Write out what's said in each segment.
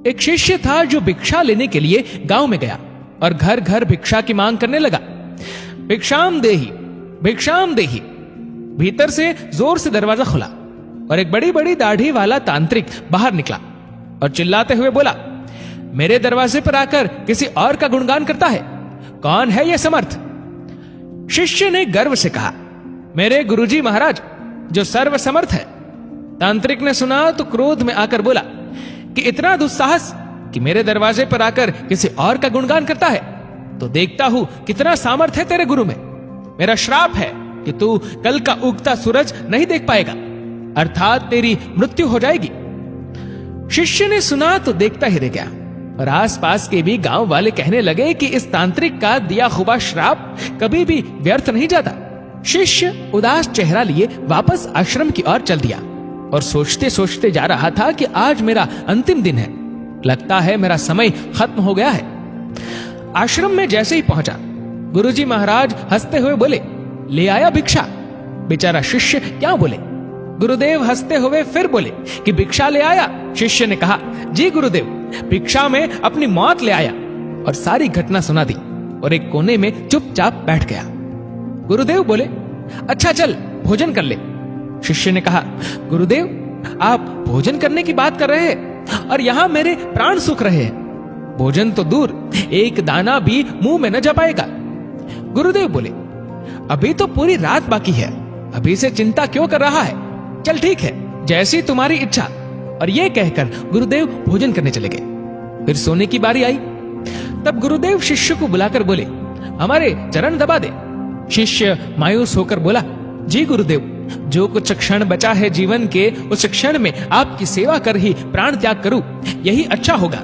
एक शिष्य था जो भिक्षा लेने के लिए गांव में गया और घर घर भिक्षा की मांग करने लगा। भिक्षाम देही, भिक्षाम देही। भीतर से जोर से दरवाजा खुला और एक बड़ी बड़ी दाढ़ी वाला तांत्रिक बाहर निकला और चिल्लाते हुए बोला, मेरे दरवाजे पर आकर किसी और का गुणगान करता है, कौन है यह समर्थ? शिष्य ने गर्व से कहा, मेरे गुरुजी महाराज जो सर्व समर्थ है। तांत्रिक ने सुना तो क्रोध में आकर बोला कि इतना दुस्साहस कि मेरे दरवाजे पर आकर किसी और का गुणगान करता है, तो देखता हूं कितना सामर्थ्य है तेरे गुरु में। मेरा श्राप है कि तू कल का उगता सूरज नहीं देख पाएगा, अर्थात तेरी मृत्यु हो जाएगी। शिष्य ने सुना तो देखता ही रह गया और आसपास के भी गांव वाले कहने लगे कि इस तांत्रिक का दिया हुआ श्राप कभी भी व्यर्थ नहीं जाता। शिष्य उदास चेहरा लिए वापस आश्रम की ओर चल दिया और सोचते सोचते जा रहा था कि आज मेरा अंतिम दिन है, लगता है मेरा समय खत्म हो गया है। आश्रम में जैसे ही पहुंचा, गुरुजी महाराज हंसते हुए बोले, ले आया भिक्षा? बेचारा शिष्य क्या बोले। गुरुदेव हंसते हुए फिर बोले कि भिक्षा ले आया? शिष्य ने कहा, जी गुरुदेव, भिक्षा में अपनी मौत ले आया, और सारी घटना सुना दी और एक कोने में चुपचाप बैठ गया। गुरुदेव बोले, अच्छा चल भोजन कर ले। शिष्य ने कहा, गुरुदेव आप भोजन करने की बात कर रहे हैं और यहां मेरे प्राण सूख रहे हैं। भोजन तो दूर, एक दाना भी मुंह में न जा पाएगा। गुरुदेव बोले, अभी तो पूरी रात बाकी है, अभी से चिंता क्यों कर रहा है? चल ठीक है, जैसी तुम्हारी इच्छा। और यह कहकर गुरुदेव भोजन करने चले गए। फिर सोने की बारी आई। तब गुरुदेव शिष्य को बुलाकर बोले, हमारे चरण दबा दे। शिष्य मायूस होकर बोला, जी गुरुदेव, जो कुछ क्षण बचा है जीवन के, उस क्षण में आपकी सेवा कर ही प्राण त्याग करूं, यही अच्छा होगा।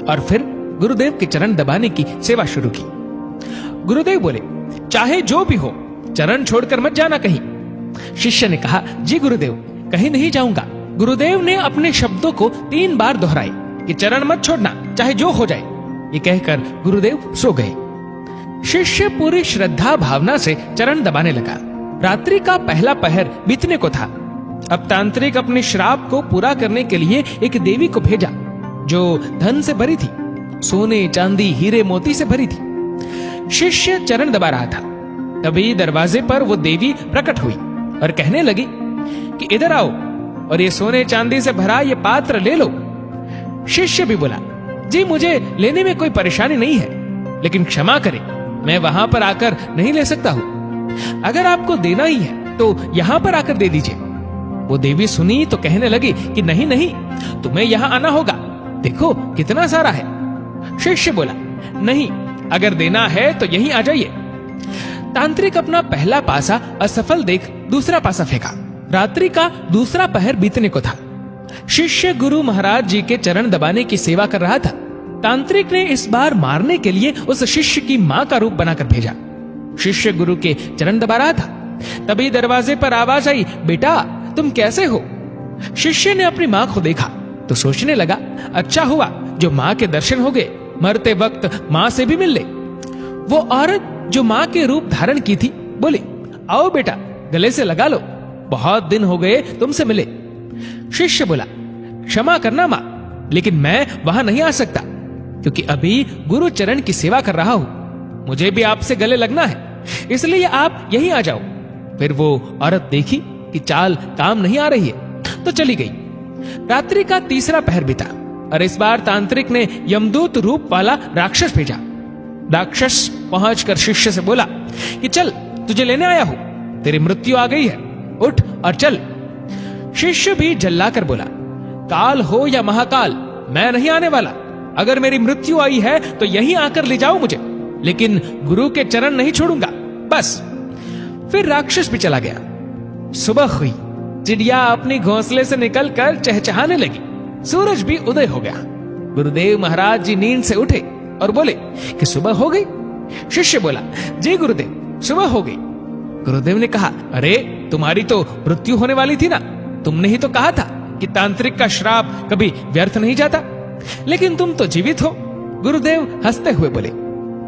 और फिर गुरुदेव के चरण दबाने की सेवा शुरू की। गुरुदेव बोले, चाहे जो भी हो, चरण छोड़कर मत जाना कहीं। शिष्य ने कहा, जी गुरुदेव, कहीं नहीं जाऊंगा। गुरुदेव ने अपने शब्दों को 3 बार दोहराए कि चरण मत छोड़ना, चाहे जो हो जाए। ये कहकर गुरुदेव सो गए। शिष्य पूरी श्रद्धा भावना से चरण दबाने लगा। रात्रि का पहला पहर बीतने को था। अब तांत्रिक अपने श्राप को पूरा करने के लिए एक देवी को भेजा जो धन से भरी थी, सोने चांदी हीरे मोती से भरी थी। शिष्य चरण दबा रहा था, तभी दरवाजे पर वो देवी प्रकट हुई और कहने लगी कि इधर आओ और ये सोने चांदी से भरा ये पात्र ले लो। शिष्य भी बोला, जी मुझे लेने में कोई परेशानी नहीं है, लेकिन क्षमा करें, मैं वहां पर आकर नहीं ले सकता हूं। अगर आपको देना ही है तो यहां पर आकर दे दीजिए। वो देवी सुनी तो कहने लगी कि नहीं नहीं, तुम्हें यहां आना होगा, देखो कितना सारा है। शिष्य बोला, नहीं, अगर देना है तो यहीं आ जाइए। तांत्रिक अपना पहला पासा असफल देख दूसरा पासा फेंका। रात्रि का दूसरा पहर बीतने को था। शिष्य गुरु महाराज जी के चरण दबाने की सेवा कर रहा था। तांत्रिक ने इस बार मारने के लिए उस शिष्य की मां का रूप बनाकर भेजा। शिष्य गुरु के चरण दबा रहा था, तभी दरवाजे पर आवाज आई, बेटा तुम कैसे हो? शिष्य ने अपनी मां को देखा तो सोचने लगा, अच्छा हुआ जो मां के दर्शन हो गए, मरते वक्त मां से भी मिल ले। वो औरत जो मां के रूप धारण की थी बोली, आओ बेटा गले से लगा लो, बहुत दिन हो गए तुमसे मिले। शिष्य बोला, क्षमा करना मां, लेकिन मैं वहां नहीं आ सकता क्योंकि अभी गुरु चरण की सेवा कर रहा हूं, मुझे भी आपसे गले लगना है, इसलिए आप यहीं आ जाओ। फिर वो औरत देखी कि चाल काम नहीं आ रही है तो चली गई। रात्रि का तीसरा पहर बीता और इस बार तांत्रिक ने यमदूत रूप वाला राक्षस भेजा। राक्षस पहुंचकर शिष्य से बोला कि चल तुझे लेने आया हूं, तेरी मृत्यु आ गई है, उठ और चल। शिष्य भी झल्लाकर बोला, काल हो या महाकाल, मैं नहीं आने वाला। अगर मेरी मृत्यु आई है तो यहीं आकर ले जाओ मुझे, लेकिन गुरु के चरण नहीं छोड़ूंगा, बस। फिर राक्षस भी चला गया। सुबह हुई, चिड़िया अपनी घोंसले से निकलकर चहचहाने लगी, सूरज भी उदय हो गया। गुरुदेव महाराज जी नींद से उठे और बोले कि सुबह हो गई। शिष्य बोला, जी गुरुदेव सुबह हो गई। गुरुदेव ने कहा, अरे तुम्हारी तो मृत्यु होने वाली थी ना, तुमने ही तो कहा था कि तांत्रिक का श्राप कभी व्यर्थ नहीं जाता, लेकिन तुम तो जीवित हो। गुरुदेव हंसते हुए बोले।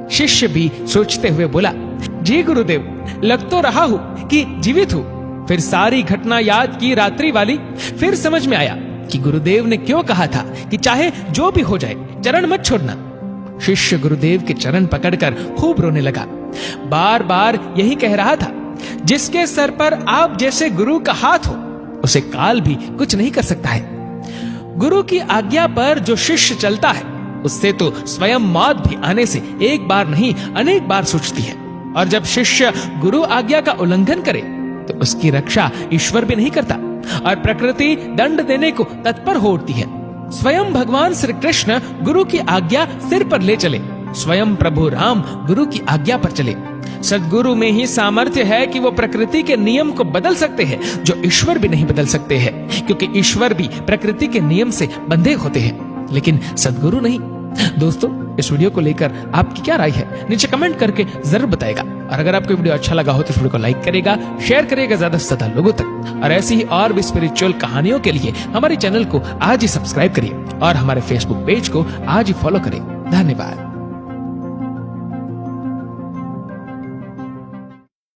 शिष्य भी सोचते हुए बोला, जी गुरुदेव लग तो रहा हूं कि जीवित हूं। फिर सारी घटना याद की रात्रि वाली, फिर समझ में आया कि गुरुदेव ने क्यों कहा था कि चाहे जो भी हो जाए चरण मत छोड़ना। शिष्य गुरुदेव के चरण पकड़कर खूब रोने लगा। बार बार यही कह रहा था, जिसके सर पर आप जैसे गुरु का हाथ हो उसे काल भी कुछ नहीं कर सकता है। गुरु की आज्ञा पर जो शिष्य चलता है उससे तो स्वयं मौत भी आने से एक बार नहीं अनेक बार सूझती है। और जब शिष्य गुरु आज्ञा का उल्लंघन करे तो उसकी रक्षा ईश्वर भी नहीं करता और प्रकृति दंड देने को तत्पर हो उठती है। स्वयं भगवान श्री कृष्ण गुरु की आज्ञा सिर पर ले चले, स्वयं प्रभु राम गुरु की आज्ञा पर चले। सद्गुरु में ही सामर्थ्य है कि वो प्रकृति के नियम को बदल सकते हैं जो ईश्वर भी नहीं बदल सकते हैं, क्योंकि ईश्वर भी प्रकृति के नियम से बंधे होते हैं लेकिन सद्गुरु नहीं। दोस्तों, इस वीडियो को लेकर आपकी क्या राय है नीचे कमेंट करके जरूर बताएगा। और अगर आपको वीडियो अच्छा लगा हो तो इस वीडियो को लाइक करेगा, शेयर करेगा ज्यादा से ज्यादा लोगों तक। और ऐसी ही और भी स्पिरिचुअल कहानियों के लिए हमारे चैनल को आज ही सब्सक्राइब करिए और हमारे फेसबुक पेज को आज ही फॉलो करें। धन्यवाद।